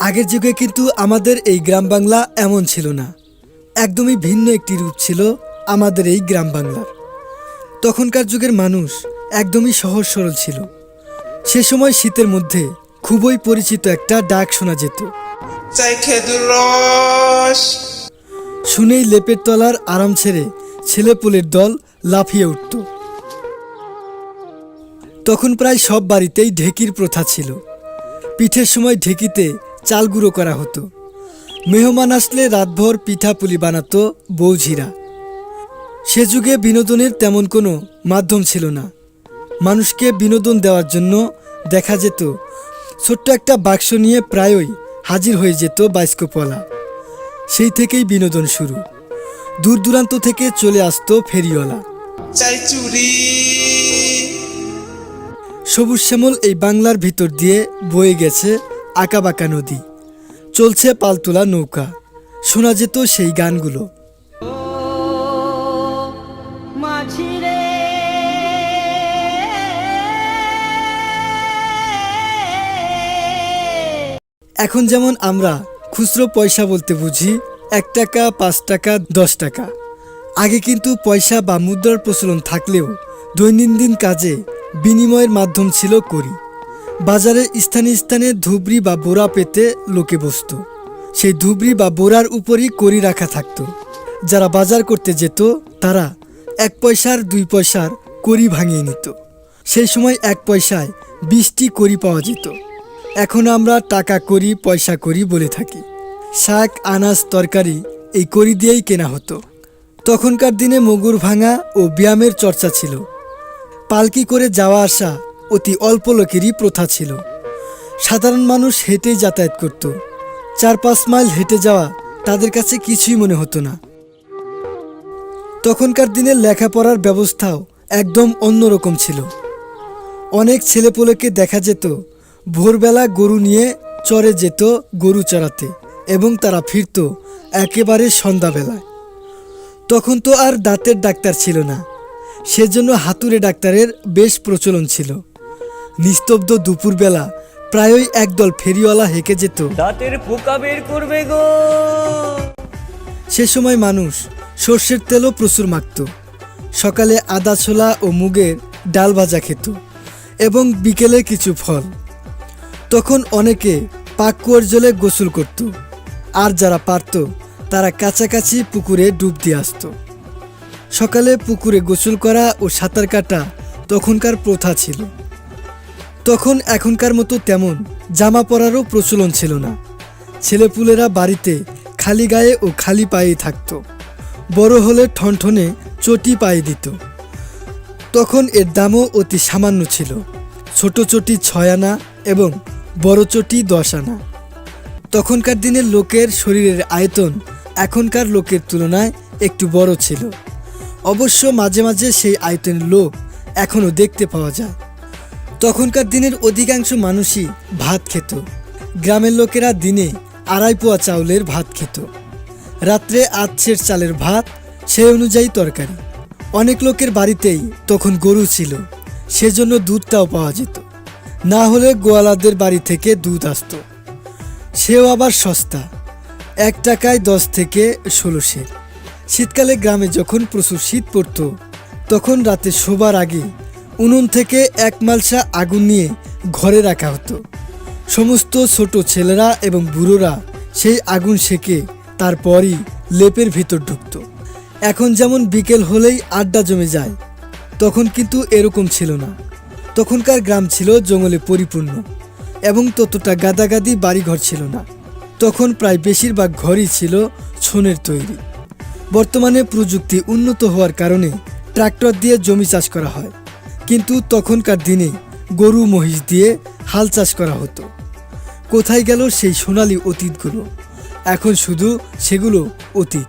আগের যুগে কিন্তু আমাদের এই গ্রাম বাংলা এমন ছিল না। একদমই ভিন্ন একটি রূপ ছিল আমাদের এই গ্রাম বাংলার। তখনকার যুগের মানুষ একদমই সহজ সরল ছিল। সে সময় শীতের মধ্যে খুবই পরিচিত একটা ডাক শোনা যেত। শুনেই লেপের তলার আরাম ছেড়ে ছেলেপুলের দল লাফিয়ে উঠত। তখন প্রায় সব বাড়িতেই ঢেকির প্রথা ছিল। পিঠের সময় ঢেকিতে চাল গুঁড়ো করা হতো। মেহমান আসলে রাতভর পিঠাপুলি বানাতো বৌঝিরা। সে যুগে বিনোদনের তেমন কোনো মাধ্যম ছিল না। মানুষকে বিনোদন দেওয়ার জন্য দেখা যেত ছোট্ট একটা বাক্স নিয়ে প্রায়ই হাজির হয়ে যেত বাইস্কোপওয়ালা। সেই থেকেই বিনোদন শুরু। দূর দূরান্ত থেকে চলে আসতো ফেরিওয়ালা। সবুজ শ্যামল এই বাংলার ভিতর দিয়ে বয়ে গেছে আঁকাবাঁকা নদী, চলছে পালতোলা নৌকা। শোনা যেত সেই গানগুলো। এখন যেমন আমরা খুচরো পয়সা বলতে বুঝি 1 টাকা, 5 টাকা, 10 টাকা। আগে কিন্তু পয়সা বা মুদ্রার প্রচলন থাকলেও দৈনন্দিন কাজে বিনিময়ের মাধ্যম ছিল কড়ি। বাজারে স্থানে স্থানে ধুবড়ি বা বোরা পেতে লোকে বসত। সেই ধুবড়ি বা বোরার উপরই কড়ি রাখা থাকতো। যারা বাজার করতে যেত তারা 1 পয়সার 2 পয়সার কড়ি ভাঙিয়ে নিত। সেই সময় 1 পয়সায় 20টি কড়ি পাওয়া যেত। এখন আমরা টাকা কড়ি, পয়সা কড়ি বলে থাকি। শাক, আনাজ, তরকারি এই কড়ি দিয়েই কেনা হতো। তখনকার দিনে মগুর ভাঙা ও ব্যায়ামের চর্চা ছিল। পালকি করে যাওয়া আসা অতি অল্প লোকেরই প্রথা ছিল। সাধারণ মানুষ হেঁটেই যাতায়াত করত। 4-5 মাইল হেঁটে যাওয়া তাদের কাছে কিছুই মনে হতো না। তখনকার দিনে লেখাপড়ার ব্যবস্থাও একদম অন্যরকম ছিল। অনেক ছেলেপুলেকে দেখা যেত ভোরবেলা গরু নিয়ে চরে যেত গরু চড়াতে, এবং তারা ফিরত একেবারে সন্ধ্যাবেলায়। তখন তো আর দাঁতের ডাক্তার ছিল না, সেজন্য হাতুড়ে ডাক্তারের বেশ প্রচলন ছিল। নিস্তব্ধ দুপুরবেলা প্রায়ই একদল ফেরিওয়ালা হেঁকে যেত, দাঁতের পোকা বের করবে গো। সে সময় মানুষ সর্ষের তেলও প্রচুর মাখত। সকালে আদা ছোলা ও মুগের ডাল ভাজা খেত, এবং বিকেলে কিছু ফল। তখন অনেকে পাকুয়ার জলে গোসল করত, আর যারা পারত তারা কাছাকাছি পুকুরে ডুব দিয়ে আসত। সকালে পুকুরে গোসল করা ও সাঁতার কাটা তখনকার প্রথা ছিল। তখন এখনকার মতো তেমন জামা পরারও প্রচলন ছিল না। ছেলেপুলেরা বাড়িতে খালি গায়ে ও খালি পায়েই থাকত। বড় হলে ঠনঠনে চটি পায়ে দিত। তখন এর দামও অতি সামান্য ছিল। ছোট চটি 6 আনা এবং বড় চটি 10 আনা। তখনকার দিনের লোকের শরীরের আয়তন এখনকার লোকের তুলনায় একটু বড় ছিল। অবশ্য মাঝে মাঝে সেই আয়তনের লোক এখনও দেখতে পাওয়া যায়। তখনকার দিনের অধিকাংশ মানুষই ভাত খেত। গ্রামের লোকেরা দিনে 2.5 পোয়া চাউলের ভাত খেত। রাত্রে আধসের চালের ভাত, সেই অনুযায়ী তরকারি। অনেক লোকের বাড়িতেই তখন গরু ছিল, সেজন্য দুধটাও পাওয়া যেত। না হলে গোয়ালাদের বাড়ি থেকে দুধ আসতো, সেও আবার সস্তা, 1 টাকায় 10 থেকে 16 সের। শীতকালে গ্রামে যখন প্রচুর শীত পড়ত, তখন রাতে শোবার আগে উনুন থেকে 1 মালসা আগুন নিয়ে ঘরে রাখা হতো। সমস্ত ছোট ছেলেরা এবং বুড়োরা সেই আগুন সেকে তারপরই লেপের ভিতর ঢুকত। এখন যেমন বিকেল হলেই আড্ডা জমে যায়, তখন কিন্তু এরকম ছিল না। তখনকার গ্রাম ছিল জঙ্গলে পরিপূর্ণ, এবং ততটা গাদাগাদি বাড়িঘর ছিল না। তখন প্রায় বেশিরভাগ ঘরই ছিল ছনের তৈরি। বর্তমানে প্রযুক্তি উন্নত হওয়ার কারণে ট্রাক্টর দিয়ে জমি চাষ করা হয়, কিন্তু তখনকার দিনে গরু মহিষ দিয়ে হাল চাষ করা হতো। কোথায় গেল সেই সোনালী অতীতগুলো? এখন শুধু সেগুলো অতীত।